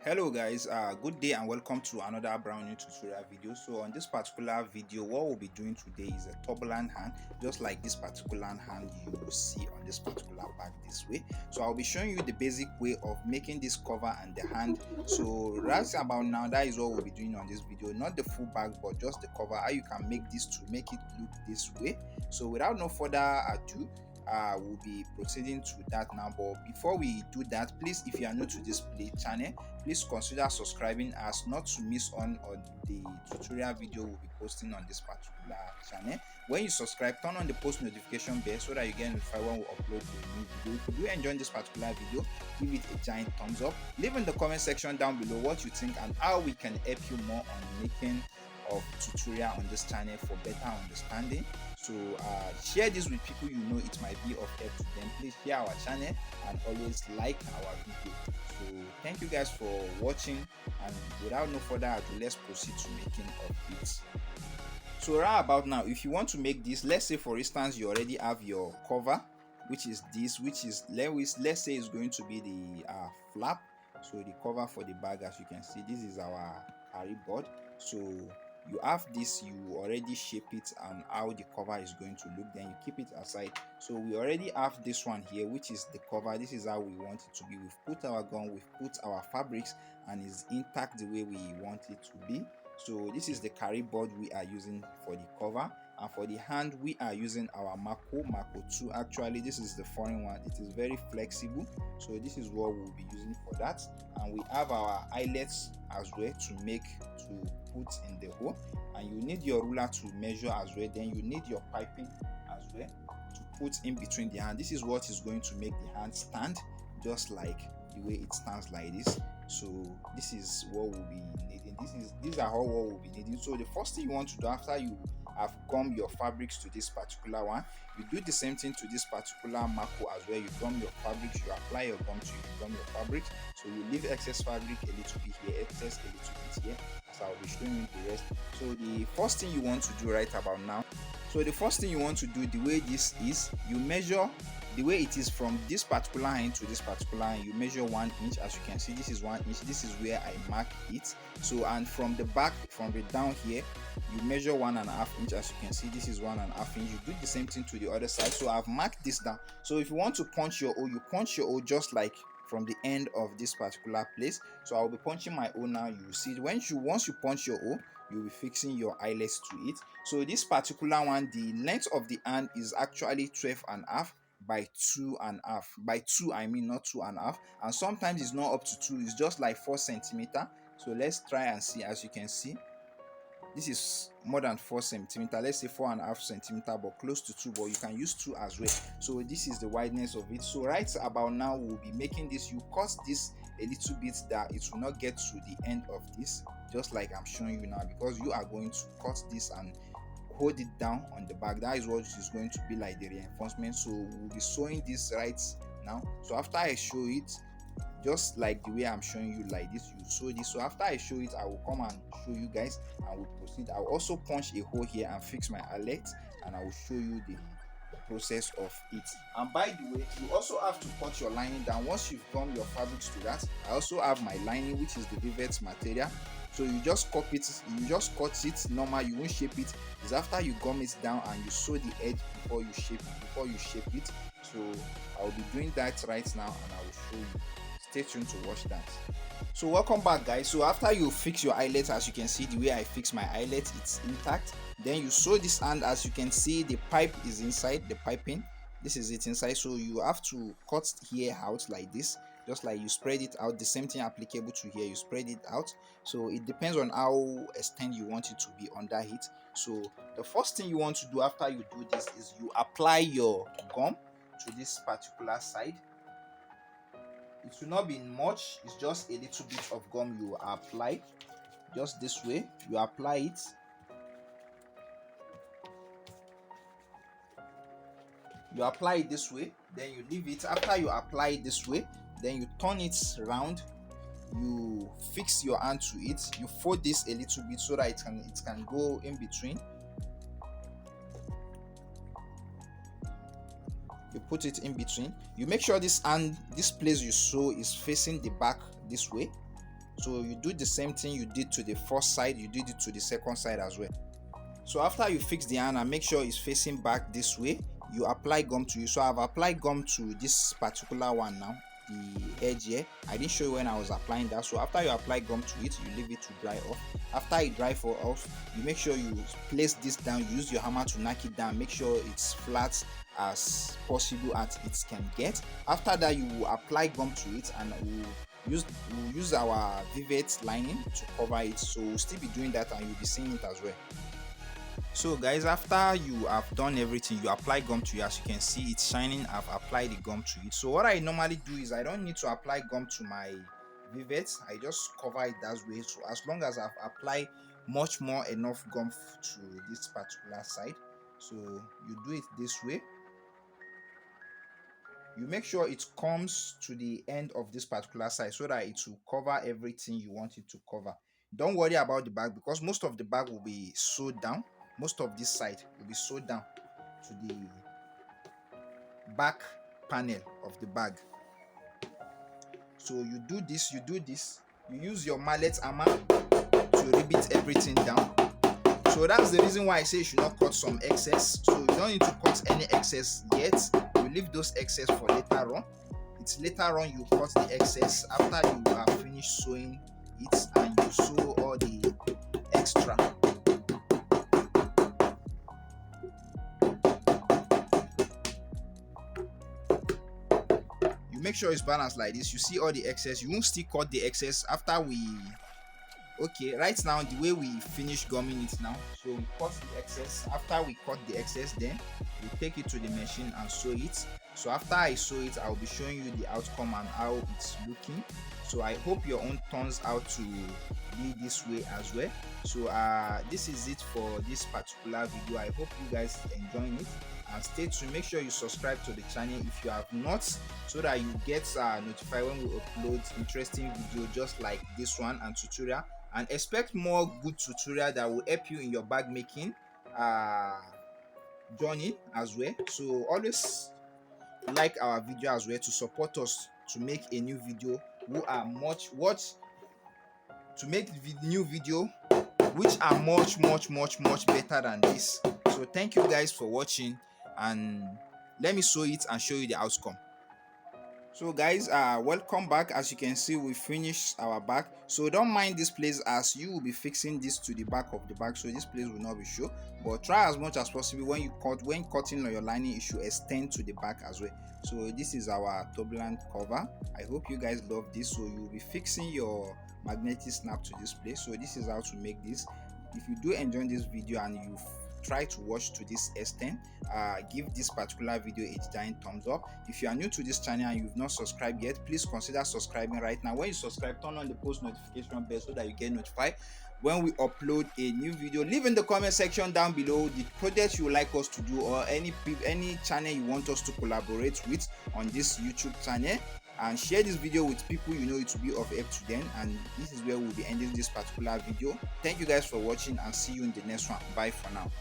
Hello guys, good day and welcome to another brand new tutorial video. So on this particular video, what we'll be doing today is a tubular hand, just like this particular hand you will see on this particular bag this way. So I'll be showing you the basic way of making this cover and the hand. So right about now, that is what we'll be doing on this video, not the full bag but just the cover, how you can make this to make it look this way. So without no further ado, we'll be proceeding to that now. But before we do that, please, if you are new to this channel, please consider subscribing as not to miss on the tutorial video we'll be posting on this particular channel. When you subscribe, turn on the post notification bell so that you get notified when we upload a new video. If you do enjoy this particular video, give it a giant thumbs up. Leave in the comment section down below what you think and how we can help you more on making of tutorial on this channel for better understanding. So share this with people you know it might be of help to them. Please share our channel and always like our video. So thank you guys for watching, and without no further ado, let's proceed to making of it. So right about now, if you want to make this, let's say for instance you already have your cover, which is this, which is let's say it's going to be the flap. So the cover for the bag, as you can see, this is our hare board. So you have this, you already shape it and how the cover is going to look, then you keep it aside. So we already have this one here, which is the cover. This is how we want it to be. We've put our gun, we've put our fabrics, and it's intact the way we want it to be. So this is the hare board we are using for the cover, and for the hand we are using our Mako 2. Actually, this is the foreign one. It is very flexible, so this is what we'll be using for that. And we have our eyelets as well to put in the hole, and you need your ruler to measure as well. Then you need your piping as well to put in between the hand. This is what is going to make the hand stand just like the way it stands like this. So this is what we'll be needing. These are all what we'll be needing. So the first thing you want to do after you have gum your fabrics to this particular one, you do the same thing to this particular Mako as well. You gum your fabrics, you apply your gum to you gum your fabrics. So you leave excess fabric a little bit here, excess a little bit here, as I'll be showing you the rest. So the first thing you want to do right about now, the way this is, you measure the way it is from this particular end to this particular end. You measure 1 inch. As you can see, this is 1 inch. This is where I mark it. So, and from the back, from the down here, you measure 1.5 inch. As you can see, this is 1.5 inch. You do the same thing to the other side. So I've marked this down. So if you want to punch your hole, you punch your hole just like from the end of this particular place. So I'll be punching my hole now. You will see once you punch your hole, you'll be fixing your eyelets to it. So this particular one, the length of the hand is actually 12.5 by 2.5. By 2 I mean, not 2.5, and sometimes it's not up to 2, it's just like 4 centimeter. So let's try and see. As you can see, this is more than 4 centimeter, let's say 4.5 centimeter, but close to 2, but you can use 2 as well. So this is the wideness of it. So right about now, we'll be making this. You cut this a little bit that it will not get to the end of this, just like I'm showing you now, because you are going to cut this and hold it down on the back. That is what is going to be like the reinforcement. So we'll be sewing this right now. So after I show it, just like the way I'm showing you like this, you sew this. So after I show it, I will come and show you guys and we'll proceed. I'll also punch a hole here and fix my eyelet, and I will show you the process of it. And by the way, you also have to cut your lining down. Once you've gummed your fabrics to that, I also have my lining, which is the velvet material. So you just cut it normal, you won't shape it. It's after you gum it down and you sew the edge before you shape it. So I'll be doing that right now and I will show you. Stay tuned to watch that. So welcome back guys. So after you fix your eyelet, as you can see the way I fix my eyelet, it's intact. Then you sew this hand. As you can see, the pipe is inside, the piping, this is it inside. So you have to cut here out like this, just like you spread it out. The same thing applicable to here, you spread it out. So it depends on how extend you want it to be under heat. So the first thing you want to do after you do this is you apply your gum to this particular side. It will not be much, it's just a little bit of gum you apply, just this way. You apply it. You apply it this way, then you leave it. After you apply it this way, then you turn it around, you fix your hand to it, you fold this a little bit so that it can go in between. You put it in between. You make sure this place you sew is facing the back this way. So you do the same thing you did to the first side, you did it to the second side as well. So after you fix the hanger, make sure it's facing back this way. You apply gum to it. So I've applied gum to this particular one now, the edge here. I didn't show you when I was applying that. So after you apply gum to it, you leave it to dry off. After it dry for off, you make sure you place this down. You use your hammer to knock it down. Make sure it's flat as possible as it can get. After that, you will apply gum to it, and we'll use our vivet lining to cover it. So we'll still be doing that, and you'll be seeing it as well. So guys, after you have done everything, you apply gum to it. As you can see, it's shining. I've applied the gum to it. So what I normally do is I don't need to apply gum to my vivet. I just cover it that way. So as long as I've applied much more enough gum to this particular side, so you do it this way. You make sure it comes to the end of this particular side so that it will cover everything you want it to cover. Don't worry about the bag, because most of the bag will be sewed down. Most of this side will be sewed down to the back panel of the bag. So you do this, you use your mallet hammer to rivet everything down. So that's the reason why I say you should not cut some excess. So you don't need to cut any excess yet. You leave those excess for later on. It's later on you cut the excess after you have finished sewing it, and you sew all the extra. You make sure it's balanced like this. You see all the excess. You won't still cut the excess after we right now the way we finish gumming it now. So we cut the excess. After we cut the excess, then we take it to the machine and sew it. So after I sew it, I'll be showing you the outcome and how it's looking. So I hope your own turns out to be this way as well. So this is it for this particular video. I hope you guys enjoying it, and stay tuned. Make sure you subscribe to the channel if you have not, so that you get notified when we upload interesting video just like this one and tutorial. And expect more good tutorial that will help you in your bag making journey as well. So always like our video as well to support us to make a new video. Who are much to make new video which are much better than this. So thank you guys for watching, and let me sew it and show you the outcome. So guys, welcome back. As you can see, we finished our bag. So don't mind this place, as you will be fixing this to the back of the bag, so this place will not be shown. But try as much as possible when cutting on your lining, it should extend to the back as well. So this is our tubular cover. I hope you guys love this. So you will be fixing your magnetic snap to this place. So this is how to make this. If you do enjoy this video and you try to watch to this extent, give this particular video a giant thumbs up. If you are new to this channel and you've not subscribed yet, please consider subscribing right now. When you subscribe, turn on the post notification bell so that you get notified when we upload a new video. Leave in the comment section down below the projects you would like us to do, or any channel you want us to collaborate with on this YouTube channel, and share this video with people you know it will be of help to them. And this is where we'll be ending this particular video. Thank you guys for watching, and see you in the next one. Bye for now.